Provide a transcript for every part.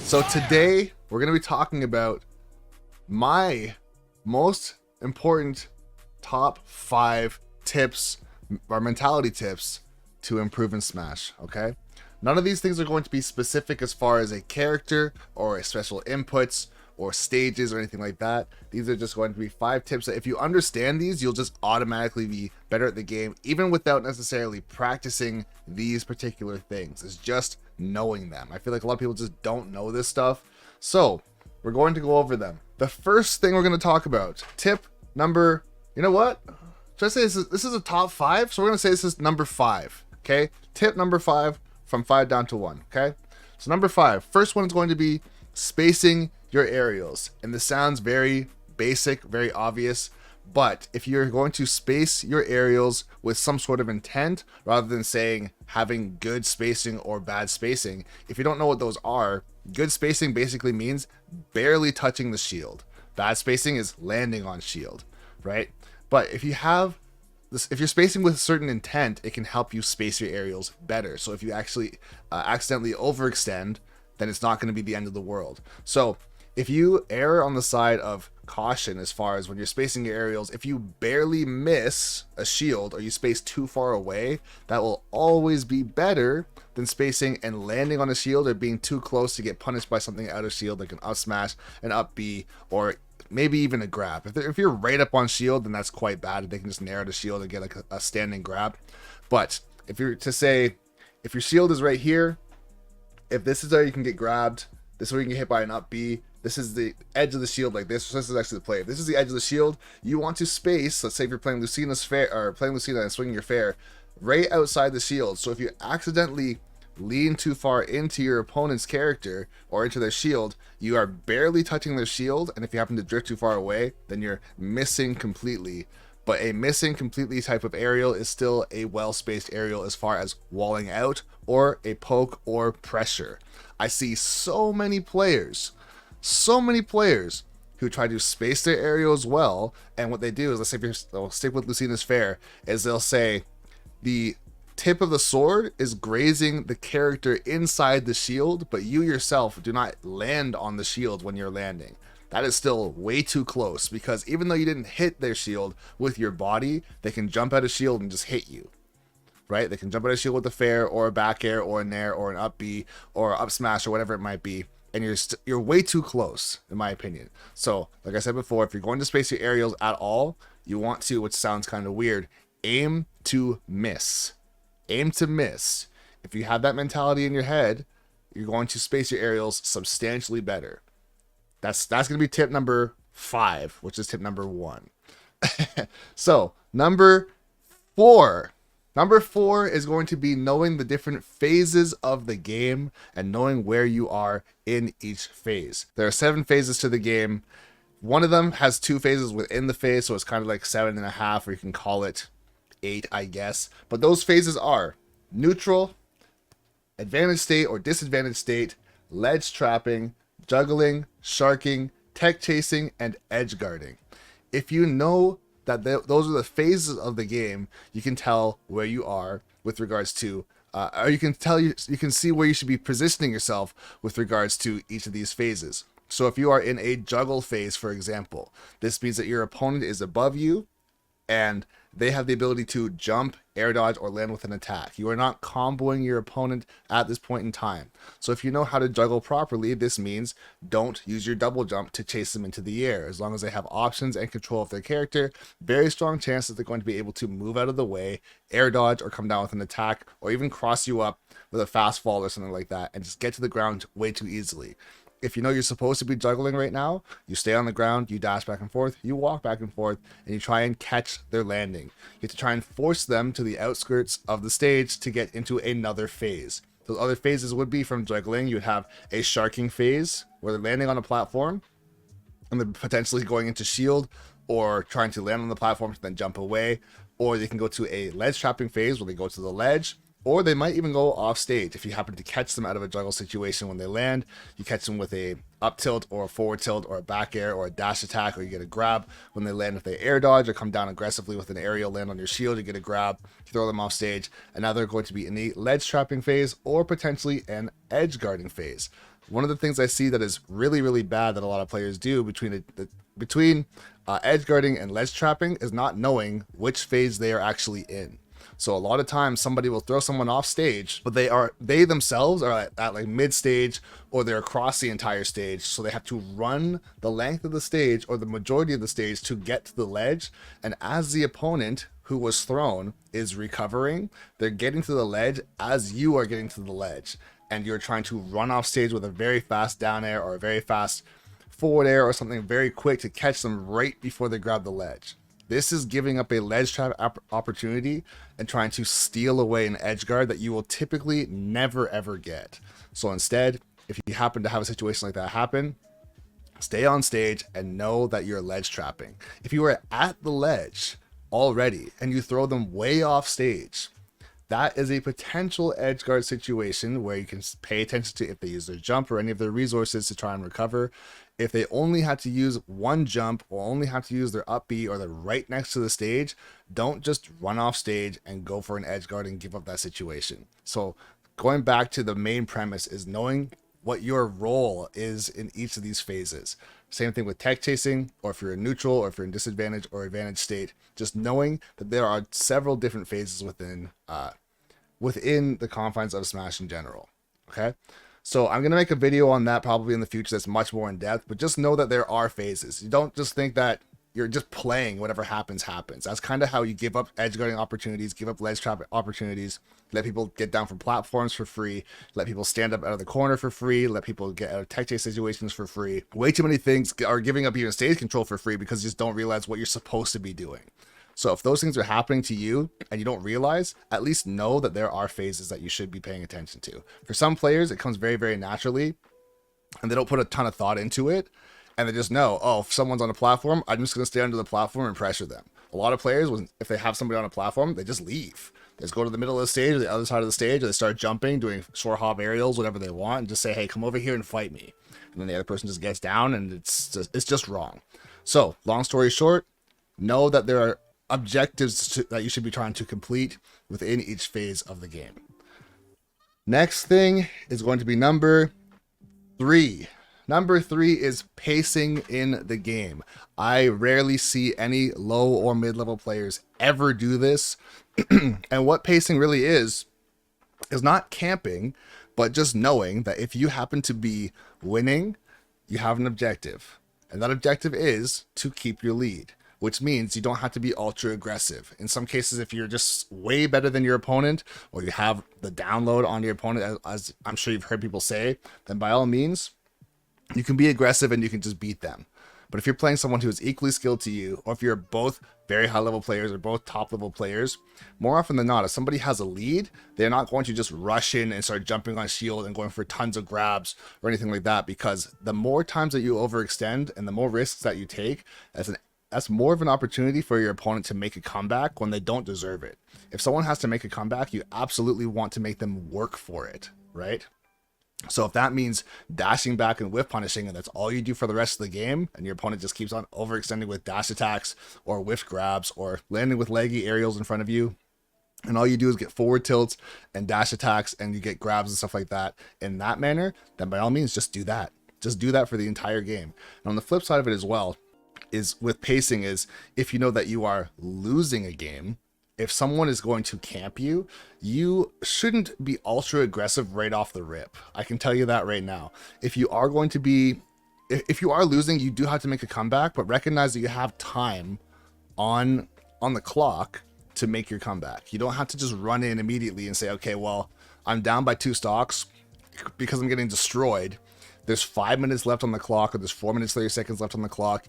So today we're going to be talking about my most important top 5 tips or mentality tips to improve in Smash, okay? None of these things are going to be specific as far as a character or a special inputs or stages or anything like that. These are just going to be 5 tips that if you understand these, you'll just automatically be better at the game, even without necessarily practicing these particular things. It's just knowing them. I feel like a lot of people just don't know this stuff. So we're going to go over them. The first thing we're going to talk about, tip number, you know what? Should I say this is a top 5? So we're going to say this is number 5, okay? Tip number 5 from 5 down to 1, okay? So number 5, first one is going to be spacing your aerials. And this sounds very basic, very obvious, but if you're going to space your aerials with some sort of intent, rather than saying having good spacing or bad spacing, if you don't know what those are, good spacing basically means barely touching the shield. Bad spacing is landing on shield, right? But if you have this, if you're spacing with a certain intent, it can help you space your aerials better. So if you actually accidentally overextend, then it's not going to be the end of the world. So if you err on the side of caution as far as when you're spacing your aerials, if you barely miss a shield or you space too far away, that will always be better than spacing and landing on a shield or being too close to get punished by something out of shield, like an up smash, an up B, or maybe even a grab. If you're right up on shield, then that's quite bad. They can just narrow the shield and get like a standing grab. But if you're to say, if your shield is right here, if this is how you can get grabbed, this is where you can get hit by an up B, this is the edge of the shield like this. So this is actually the play. If this is the edge of the shield, you want to space, let's say if you're playing Lucina's fair, or playing Lucina and swinging your fair, right outside the shield. So if you accidentally lean too far into your opponent's character or into their shield, you are barely touching their shield, and if you happen to drift too far away, then you're missing completely. But a missing completely type of aerial is still a well-spaced aerial as far as walling out or a poke or pressure. I see so many players who try to space their aerials well, and what they do is, let's say if they'll stick with Lucina's fair, is they'll say the tip of the sword is grazing the character inside the shield, but you yourself do not land on the shield when you're landing. That is still way too close, because even though you didn't hit their shield with your body, they can jump out of shield and just hit you, right? They can jump out of shield with a fair or a back air or a nair or an up B or up smash or whatever it might be, and you're way too close, in my opinion. So like I said before, if you're going to space your aerials at all, you want to, which sounds kind of weird, aim to miss. Aim to miss. If you have that mentality in your head, you're going to space your aerials substantially better. That's going to be tip number 5, which is tip number 1. So number 4 is going to be knowing the different phases of the game and knowing where you are in each phase. There are 7 phases to the game. One of them has 2 phases within the phase, so it's kind of like 7.5, or you can call it 8, I guess. But those phases are neutral, advantage state or disadvantage state, ledge trapping, juggling, sharking, tech chasing, and edge guarding. If you know that those are the phases of the game, you can tell where you are with regards to, or you can see where you should be positioning yourself with regards to each of these phases. So if you are in a juggle phase, for example, this means that your opponent is above you and they have the ability to jump, air dodge, or land with an attack. You are not comboing your opponent at this point in time. So if you know how to juggle properly, this means don't use your double jump to chase them into the air. As long as they have options and control of their character, very strong chance that they're going to be able to move out of the way, air dodge, or come down with an attack, or even cross you up with a fast fall or something like that, and just get to the ground way too easily. If you know you're supposed to be juggling right now, you stay on the ground, you dash back and forth, you walk back and forth, and you try and catch their landing. You have to try and force them to the outskirts of the stage to get into another phase. Those other phases would be from juggling. You would have a sharking phase where they're landing on a platform and they're potentially going into shield or trying to land on the platform to then jump away. Or they can go to a ledge trapping phase where they go to the ledge or they might even go off stage. If you happen to catch them out of a juggle situation when they land, you catch them with a up tilt or a forward tilt or a back air or a dash attack, or you get a grab when they land. If they air dodge or come down aggressively with an aerial land on your shield, you get a grab, you throw them off stage, and now they're going to be in the ledge trapping phase or potentially an edge guarding phase. One of the things I see that is really, really bad that a lot of players do between edge guarding and ledge trapping is not knowing which phase they are actually in. So a lot of times somebody will throw someone off stage, but they themselves are at like mid stage, or they're across the entire stage. So they have to run the length of the stage or the majority of the stage to get to the ledge. And as the opponent who was thrown is recovering, they're getting to the ledge as you are getting to the ledge. And you're trying to run off stage with a very fast down air or a very fast forward air or something very quick to catch them right before they grab the ledge. This is giving up a ledge trap opportunity and trying to steal away an edge guard that you will typically never ever get. So instead, if you happen to have a situation like that happen, stay on stage and know that you're ledge trapping. If you are at the ledge already and you throw them way off stage, that is a potential edge guard situation where you can pay attention to if they use their jump or any of their resources to try and recover. If they only had to use one jump or only have to use their up B or they're right next to the stage, don't just run off stage and go for an edge guard and give up that situation. So going back to the main premise is knowing what your role is in each of these phases. Same thing with tech chasing, or if you're in neutral, or if you're in disadvantage or advantage state, just knowing that there are several different phases within the confines of Smash in general. Okay, so I'm gonna make a video on that probably in the future that's much more in depth, but just know that there are phases. You don't just think that you're just playing whatever happens. That's kind of how you give up edge guarding opportunities, give up ledge trap opportunities, let people get down from platforms for free, let people stand up out of the corner for free, let people get out of tech chase situations for free. Way too many things are giving up even stage control for free because you just don't realize what you're supposed to be doing. So if those things are happening to you and you don't realize, at least know that there are phases that you should be paying attention to. For some players, it comes very, very naturally and they don't put a ton of thought into it. And they just know, oh, if someone's on a platform, I'm just going to stay under the platform and pressure them. A lot of players, if they have somebody on a platform, they just leave. They just go to the middle of the stage or the other side of the stage, or they start jumping, doing short hop aerials, whatever they want, and just say, hey, come over here and fight me. And then the other person just gets down, and it's just wrong. So, long story short, know that there are objectives that you should be trying to complete within each phase of the game. Next thing is going to be number 3. Number 3 is pacing in the game. I rarely see any low or mid-level players ever do this. And what pacing really is not camping, but just knowing that if you happen to be winning, you have an objective. And that objective is to keep your lead, which means you don't have to be ultra aggressive. In some cases, if you're just way better than your opponent, or you have the download on your opponent, as I'm sure you've heard people say, then by all means, you can be aggressive and you can just beat them. But if you're playing someone who is equally skilled to you, or if you're both very high level players or both top level players, more often than not, if somebody has a lead, they're not going to just rush in and start jumping on shield and going for tons of grabs or anything like that, because the more times that you overextend and the more risks that you take, that's more of an opportunity for your opponent to make a comeback when they don't deserve it. If someone has to make a comeback, you absolutely want to make them work for it, right? So if that means dashing back and whiff punishing, and that's all you do for the rest of the game, and your opponent just keeps on overextending with dash attacks or whiff grabs or landing with leggy aerials in front of you, and all you do is get forward tilts and dash attacks and you get grabs and stuff like that in that manner, then by all means, just do that. Just do that for the entire game. And on the flip side of it as well, is with pacing, is if you know that you are losing a game, if someone is going to camp you, you shouldn't be ultra aggressive right off the rip. I can tell you that right now. If you are going to be, if you are losing, you do have to make a comeback, but recognize that you have time on the clock to make your comeback. You don't have to just run in immediately and say, okay, well, I'm down by 2 stocks because I'm getting destroyed. There's 5 minutes left on the clock, or there's 4 minutes 30 seconds left on the clock.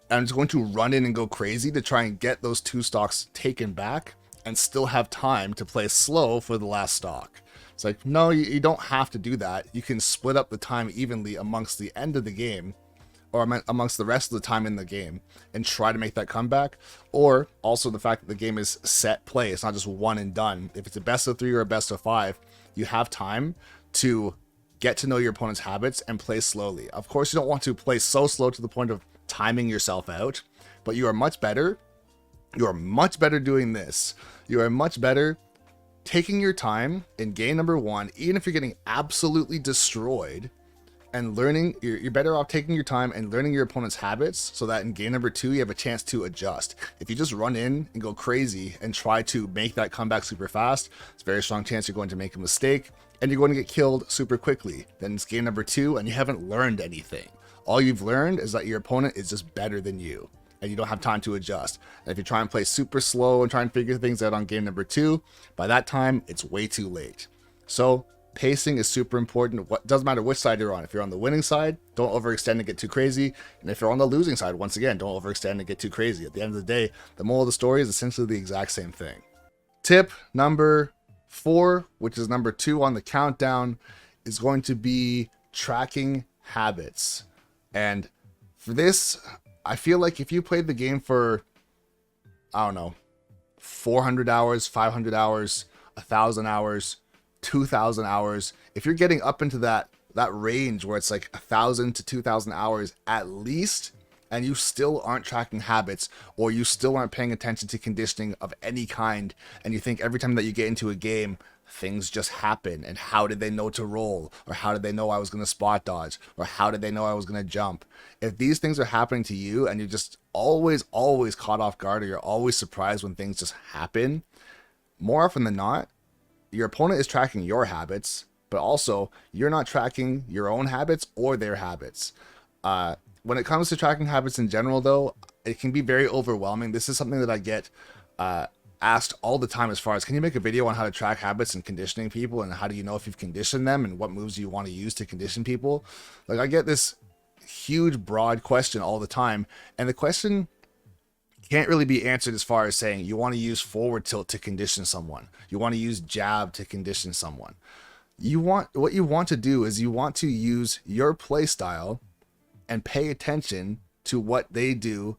I'm just going to run in and go crazy to try and get those 2 stocks taken back and still have time to play slow for the last stock. It's like, no, you don't have to do that. You can split up the time evenly amongst the end of the game or amongst the rest of the time in the game and try to make that comeback. Or also the fact that the game is set play. It's not just one and done. If it's a best of 3 or a best of 5, you have time to get to know your opponent's habits and play slowly. Of course, you don't want to play so slow to the point of timing yourself out, but you are much better. You are much better doing this. You are much better taking your time in game number 1, even if you're getting absolutely destroyed, and learning. You're better off taking your time and learning your opponent's habits so that in game number 2 you have a chance to adjust. If you just run in and go crazy and try to make that comeback super fast, it's a very strong chance you're going to make a mistake and you're going to get killed super quickly. Then it's game number 2 and you haven't learned anything. All you've learned is that your opponent is just better than you and you don't have time to adjust. And if you try and play super slow and try and figure things out on game number 2, by that time it's way too late. So pacing is super important. What doesn't matter which side you're on. If you're on the winning side, don't overextend and get too crazy. And if you're on the losing side, once again, don't overextend and get too crazy. At the end of the day, the moral of the story is essentially the exact same thing. Tip number 4, which is number 2 on the countdown, is going to be tracking habits. And for this, I feel like if you played the game for, I don't know, 400 hours, 500 hours, 1,000 hours, 2,000 hours, if you're getting up into that range where it's like 1,000 to 2,000 hours at least, and you still aren't tracking habits, or you still aren't paying attention to conditioning of any kind, and you think every time that you get into a game, things just happen, and how did they know to roll, or how did they know I was going to spot dodge, or how did they know I was going to jump? If these things are happening to you, and you're just always caught off guard, or you're always surprised when things just happen, more often than not, your opponent is tracking your habits, but also you're not tracking your own habits or their habits. When it comes to tracking habits in general, though, it can be very overwhelming. This is something that I get asked all the time as far as, can you make a video on how to track habits and conditioning people, and how do you know if you've conditioned them, and what moves you want to use to condition people? Like, I get this huge, broad question all the time, and the question can't really be answered as far as saying you want to use forward tilt to condition someone, you want to use jab to condition someone. What you want to do is you want to use your play style and pay attention to what they do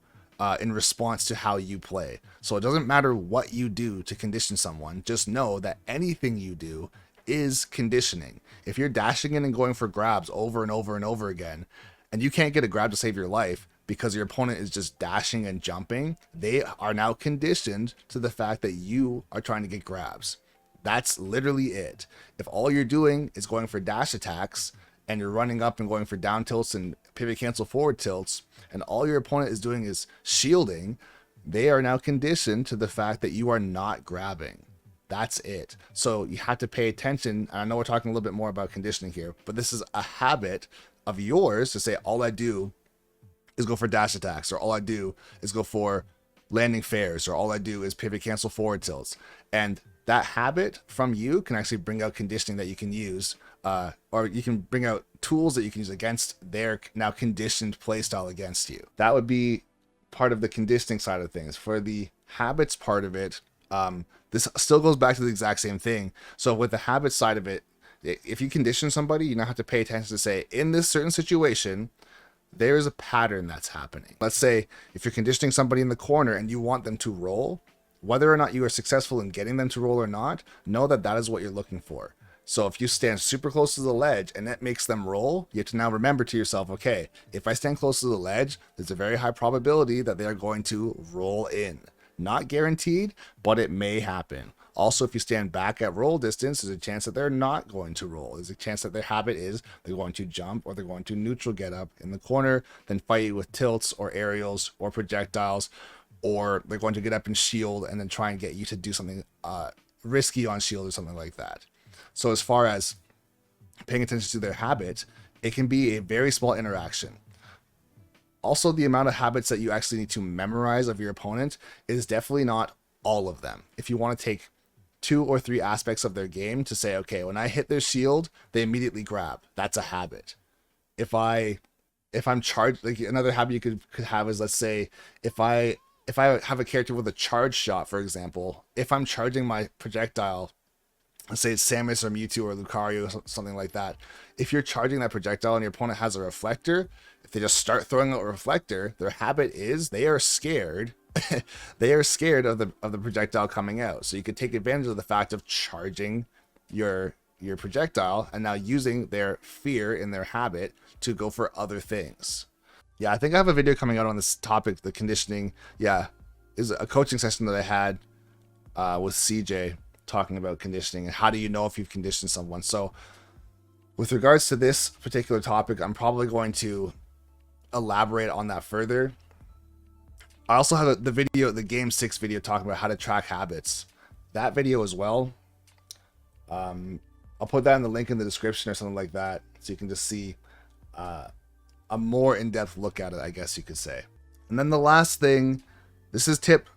in response to how you play. So it doesn't matter what you do to condition someone, just know that anything you do is conditioning. If you're dashing in and going for grabs over and over and over again, and you can't get a grab to save your life because your opponent is just dashing and jumping, they are now conditioned to the fact that you are trying to get grabs. That's literally it. If all you're doing is going for dash attacks, and you're running up and going for down tilts and pivot cancel forward tilts, and all your opponent is doing is shielding, they are now conditioned to the fact that you are not grabbing. That's it. So you have to pay attention. I know we're talking a little bit more about conditioning here, but this is a habit of yours to say, all I do is go for dash attacks, or all I do is go for landing fairs, or all I do is pivot cancel forward tilts. And that habit from you can actually bring out conditioning that you can use, or you can bring out tools that you can use against their now conditioned playstyle against you. That would be part of the conditioning side of things. For the habits part of it, this still goes back to the exact same thing. So with the habit side of it, if you condition somebody, you now have to pay attention to say, in this certain situation, there's a pattern that's happening. Let's say if you're conditioning somebody in the corner and you want them to roll, whether or not you are successful in getting them to roll or not, know that that is what you're looking for. So if you stand super close to the ledge and that makes them roll, you have to now remember to yourself, okay, if I stand close to the ledge, there's a very high probability that they are going to roll in. Not guaranteed, but it may happen. Also, if you stand back at roll distance, there's a chance that they're not going to roll. There's a chance that their habit is they're going to jump, or they're going to neutral get up in the corner, then fight you with tilts or aerials or projectiles, or they're going to get up and shield and then try and get you to do something risky on shield or something like that. So as far as paying attention to their habit, it can be a very small interaction. Also, the amount of habits that you actually need to memorize of your opponent is definitely not all of them. If you want to take 2 or 3 aspects of their game to say, okay, when I hit their shield, they immediately grab. That's a habit. If I'm charged, like another habit you could have is, let's say, if I have a character with a charge shot, for example, if I'm charging my projectile let's say it's Samus or Mewtwo or Lucario or something like that. If you're charging that projectile and your opponent has a reflector, if they just start throwing out a reflector, their habit is they are scared. They are scared of the projectile coming out. So you could take advantage of the fact of charging your projectile and now using their fear in their habit to go for other things. Yeah, I think I have a video coming out on this topic, the conditioning. Yeah, is a coaching session that I had with CJ talking about conditioning and how do you know if you've conditioned someone. So with regards to this particular topic, I'm probably going to elaborate on that further. I also have the video, the Game 6 video talking about how to track habits. That video as well. I'll put that in the link in the description or something like that, so you can just see a more in-depth look at it, I guess you could say. And then the last thing, this is tip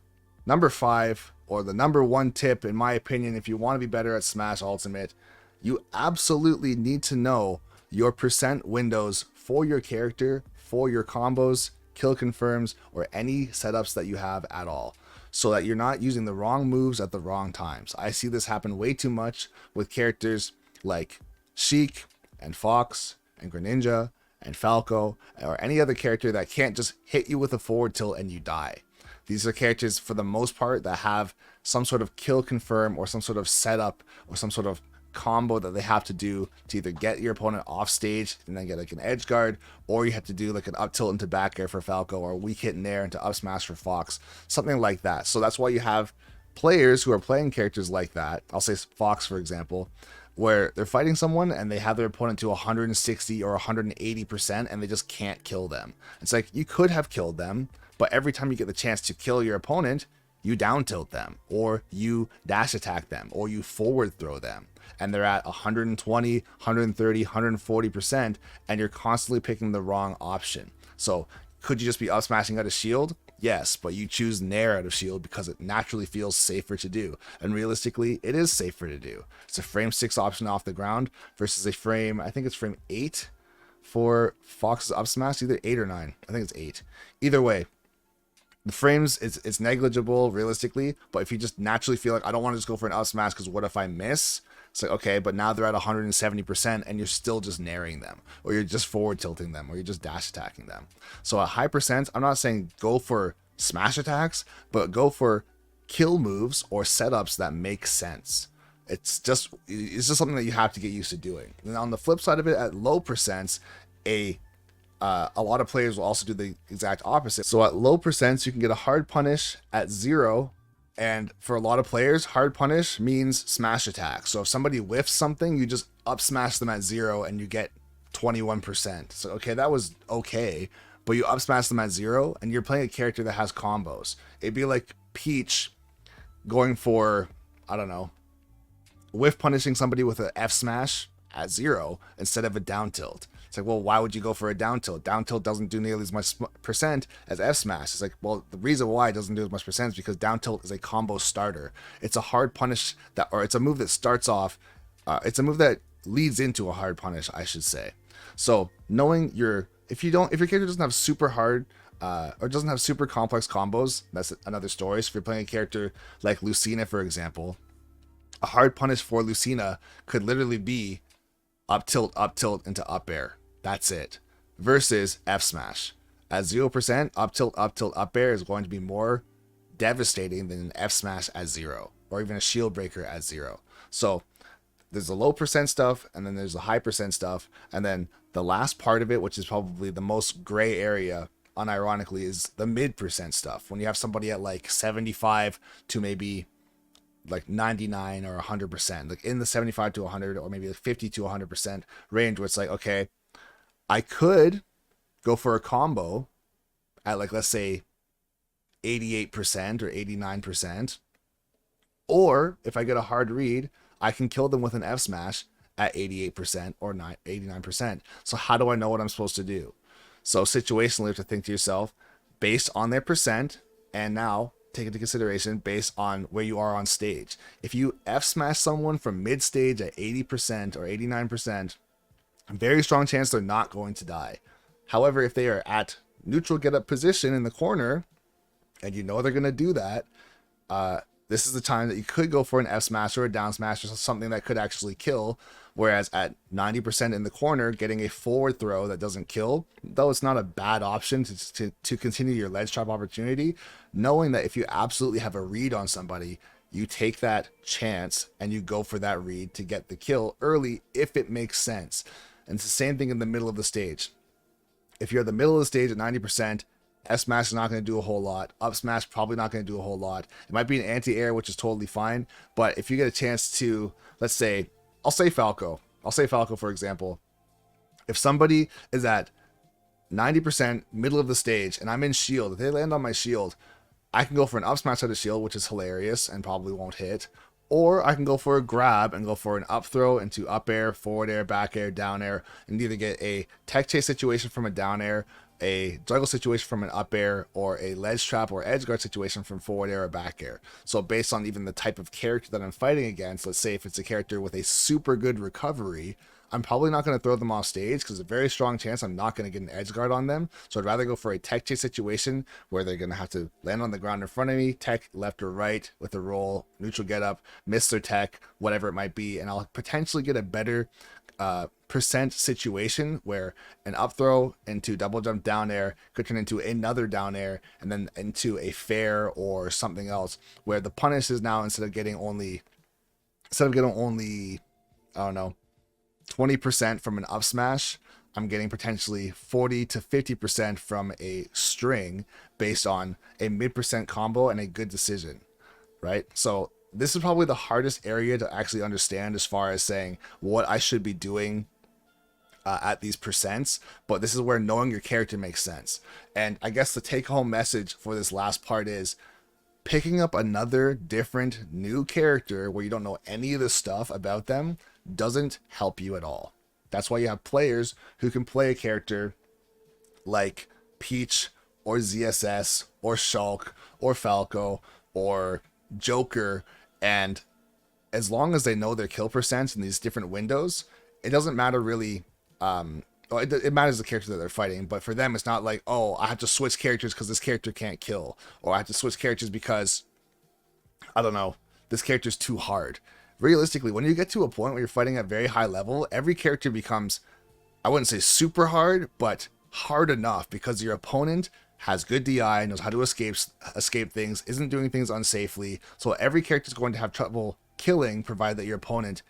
number 5, or the number 1 tip, in my opinion, if you want to be better at Smash Ultimate. You absolutely need to know your percent windows for your character, for your combos, kill confirms, or any setups that you have at all, so that you're not using the wrong moves at the wrong times. I see this happen way too much with characters like Sheik and Fox and Greninja and Falco, or any other character that can't just hit you with a forward tilt and you die. These are characters, for the most part, that have some sort of kill confirm or some sort of setup or some sort of combo that they have to do to either get your opponent off stage and then get like an edge guard, or you have to do like an up tilt into back air for Falco, or a weak hit in air into up smash for Fox, something like that. So that's why you have players who are playing characters like that. I'll say Fox, for example, where they're fighting someone and they have their opponent to 160 or 180% and they just can't kill them. It's like, you could have killed them, but every time you get the chance to kill your opponent, you down tilt them, or you dash attack them, or you forward throw them, and they're at 120, 130, 140%, and you're constantly picking the wrong option. So could you just be up smashing out of shield? Yes, but you choose Nair out of shield because it naturally feels safer to do, and realistically it is safer to do. It's a frame 6 option off the ground versus a frame, I think it's frame 8 for Fox's up smash, either 8 or 9. I think it's 8. Either way, the frames, it's negligible realistically, but if you just naturally feel like, I don't want to just go for an up smash because what if I miss? It's like, okay, but now they're at 170% and you're still just nairing them, or you're just forward tilting them, or you're just dash attacking them. So at high percent, I'm not saying go for smash attacks, but go for kill moves or setups that make sense. It's just something that you have to get used to doing. And on the flip side of it, at low percents, a lot of players will also do the exact opposite. So at low percents, you can get a hard punish at 0. And for a lot of players, hard punish means smash attack. So if somebody whiffs something, you just up smash them at 0 and you get 21%. So, okay, that was okay, but you up smash them at 0 and you're playing a character that has combos. It'd be like Peach going for, I don't know, whiff punishing somebody with an F smash at 0 instead of a down tilt. It's like, well, why would you go for a down tilt? Down tilt doesn't do nearly as much percent as F smash. It's like, well, the reason why it doesn't do as much percent is because down tilt is a combo starter. It's a hard punish that, or it's a move that starts off. It's a move that leads into a hard punish, I should say. So knowing if your character doesn't have super hard or doesn't have super complex combos, that's another story. So if you're playing a character like Lucina, for example, a hard punish for Lucina could literally be up tilt into up air. That's it. Versus F smash. At 0%, up tilt, up air is going to be more devastating than an F smash at 0, or even a shield breaker at 0. So there's the low percent stuff, and then there's the high percent stuff, and then the last part of it, which is probably the most gray area, unironically, is the mid percent stuff. When you have somebody at like 75 to maybe like 99 or 100%, like in the 75 to 100, or maybe like 50 to 100% range, where it's like, okay, I could go for a combo at like, let's say 88% or 89%, or if I get a hard read, I can kill them with an F smash at 88% or 89%. So how do I know what I'm supposed to do? So situationally, you have to think to yourself, based on their percent, and now take into consideration based on where you are on stage. If you F smash someone from mid stage at 80% or 89%, very strong chance they're not going to die. However, if they are at neutral get up position in the corner, and you know they're going to do that, this is the time that you could go for an F smash or a down smash or something that could actually kill. Whereas at 90% in the corner, getting a forward throw that doesn't kill, though it's not a bad option to continue your ledge trap opportunity, knowing that if you absolutely have a read on somebody, you take that chance and you go for that read to get the kill early if it makes sense. And it's the same thing in the middle of the stage. If you're at the middle of the stage at 90%, F smash is not going to do a whole lot. Up smash probably not going to do a whole lot. It might be an anti-air, which is totally fine. But if you get a chance to, let's say, I'll say Falco for example. If somebody is at 90% middle of the stage and I'm in shield, if they land on my shield, I can go for an up smash out of shield, which is hilarious and probably won't hit. Or I can go for a grab and go for an up throw into up air, forward air, back air, down air, and either get a tech chase situation from a down air, a juggle situation from an up air, or a ledge trap or edge guard situation from forward air or back air. So based on even the type of character that I'm fighting against, let's say if it's a character with a super good recovery, I'm probably not going to throw them off stage because there's a very strong chance I'm not going to get an edge guard on them. So I'd rather go for a tech chase situation where they're going to have to land on the ground in front of me, tech left or right with a roll, neutral get up, miss their tech, whatever it might be. And I'll potentially get a better percent situation where an up throw into double jump down air could turn into another down air and then into a fair or something else where the punish is now instead of getting only, I don't know, 20% from an up smash, I'm getting potentially 40 to 50% from a string based on a mid% combo and a good decision, right? So this is probably the hardest area to actually understand as far as saying what I should be doing at these percents, but this is where knowing your character makes sense. And I guess the take-home message for this last part is picking up another different new character where you don't know any of the stuff about them doesn't help you at all. That's why you have players who can play a character like Peach or ZSS or Shulk or Falco or Joker, and as long as they know their kill percents in these different windows, it doesn't matter really. It matters the character that they're fighting, but for them it's not like, oh, I have to switch characters because this character can't kill, or I have to switch characters because, I don't know, this character's too hard. Realistically, when you get to a point where you're fighting at very high level, every character becomes, I wouldn't say super hard, but hard enough because your opponent has good DI, knows how to escape things, isn't doing things unsafely. So every character is going to have trouble killing, provided that your opponent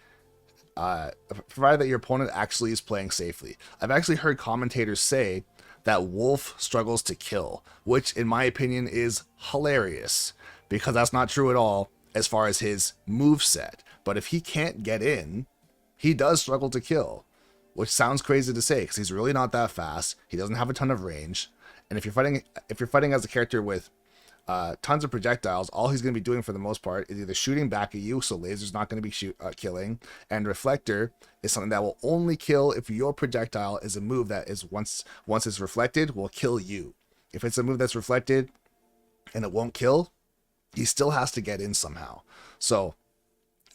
actually is playing safely. I've actually heard commentators say that Wolf struggles to kill, which in my opinion is hilarious because that's not true at all as far as his move set. But if he can't get in, he does struggle to kill, which sounds crazy to say because he's really not that fast. He doesn't have a ton of range. And if you're fighting as a character with tons of projectiles, all he's going to be doing for the most part is either shooting back at you, so laser's not going to be killing, and reflector is something that will only kill if your projectile is a move that is once it's reflected will kill you. If it's a move that's reflected and it won't kill, he still has to get in somehow. So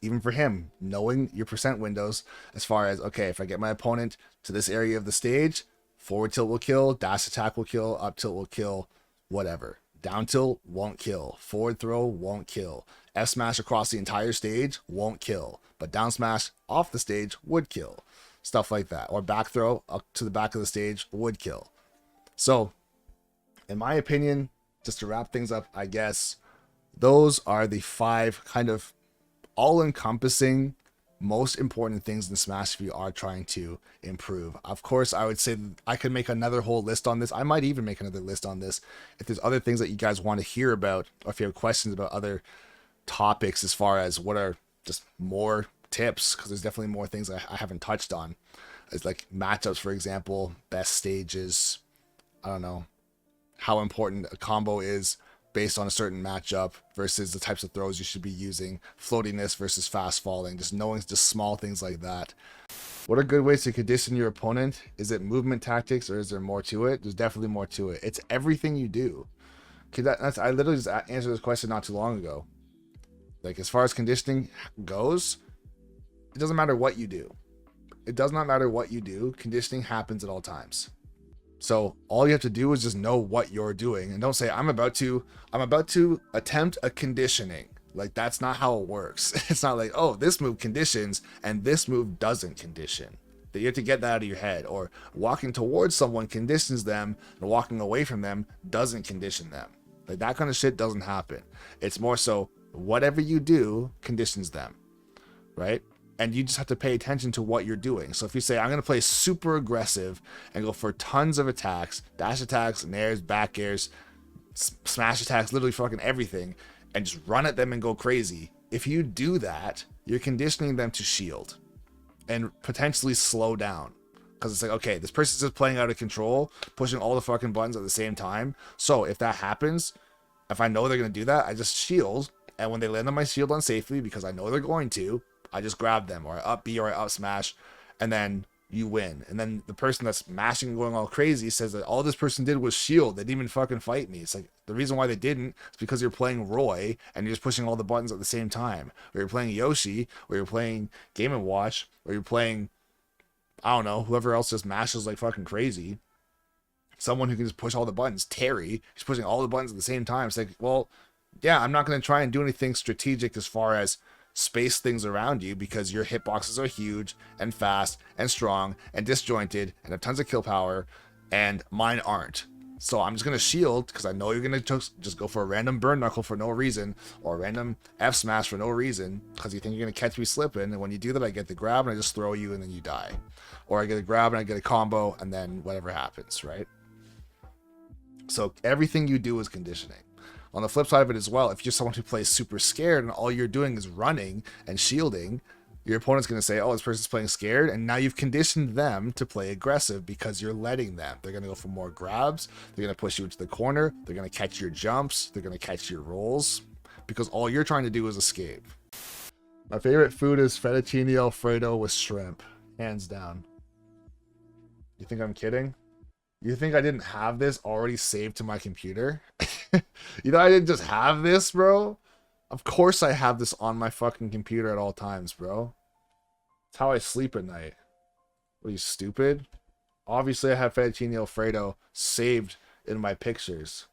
even for him, knowing your percent windows as far as, okay, if I get my opponent to this area of the stage, forward tilt will kill, dash attack will kill, up tilt will kill, whatever. Down tilt won't kill, forward throw won't kill, F smash across the entire stage won't kill, but down smash off the stage would kill. Stuff like that. Or back throw up to the back of the stage would kill. So, in my opinion, just to wrap things up, I guess, those are the 5 kind of all-encompassing most important things in Smash if you are trying to improve. Of course, I would say I could make another whole list on this. I might even make another list on this if there's other things that you guys want to hear about, or if you have questions about other topics as far as what are just more tips, because there's definitely more things I haven't touched on. It's like matchups, for example, best stages, I don't know, how important a combo is based on a certain matchup versus the types of throws you should be using, floatiness versus fast falling, just knowing just small things like that. What are good ways to condition your opponent? Is it movement tactics or is there more to it? There's definitely more to it. It's everything you do. I literally just answered this question not too long ago. Like, as far as conditioning goes, it doesn't matter what you do. It does not matter what you do. Conditioning happens at all times. So all you have to do is just know what you're doing, and don't say I'm about to attempt a conditioning. Like, that's not how it works. It's not like, oh, this move conditions and this move doesn't condition. That you have to get that out of your head. Or walking towards someone conditions them, and walking away from them doesn't condition them. Like, that kind of shit doesn't happen. It's more so whatever you do conditions them, right? And you just have to pay attention to what you're doing. So if you say, I'm going to play super aggressive and go for tons of attacks, dash attacks, nairs, back airs, smash attacks, literally fucking everything, and just run at them and go crazy. If you do that, you're conditioning them to shield and potentially slow down. Because it's like, okay, this person's just playing out of control, pushing all the fucking buttons at the same time. So if that happens, if I know they're going to do that, I just shield. And when they land on my shield unsafely, because I know they're going to, I just grab them, or I up B, or I up smash, and then you win. And then the person that's mashing and going all crazy says that all this person did was shield. They didn't even fucking fight me. It's like, the reason why they didn't is because you're playing Roy and you're just pushing all the buttons at the same time. Or you're playing Yoshi, or you're playing Game & Watch, or you're playing, I don't know, whoever else just mashes like fucking crazy. Someone who can just push all the buttons. Terry, he's pushing all the buttons at the same time. It's like, well, yeah, I'm not going to try and do anything strategic as far as space things around you, because your hitboxes are huge and fast and strong and disjointed and have tons of kill power, and mine aren't. So I'm just going to shield because I know you're going to just go for a random burn knuckle for no reason, or a random F smash for no reason, because you think you're going to catch me slipping. And when you do that, I get the grab and I just throw you and then you die. Or I get a grab and I get a combo and then whatever happens, right? So everything you do is conditioning. On the flip side of it as well, if you're someone who plays super scared and all you're doing is running and shielding, your opponent's going to say, oh, this person's playing scared, and now you've conditioned them to play aggressive because you're letting them. They're going to go for more grabs, they're going to push you into the corner, they're going to catch your jumps, they're going to catch your rolls, because all you're trying to do is escape. My favorite food is fettuccine alfredo with shrimp, hands down. You think I'm kidding? You think I didn't have this already saved to my computer? You know, I didn't just have this, bro. Of course I have this on my fucking computer at all times, bro. It's how I sleep at night. What, are you stupid? Obviously I have fettuccine alfredo saved in my pictures.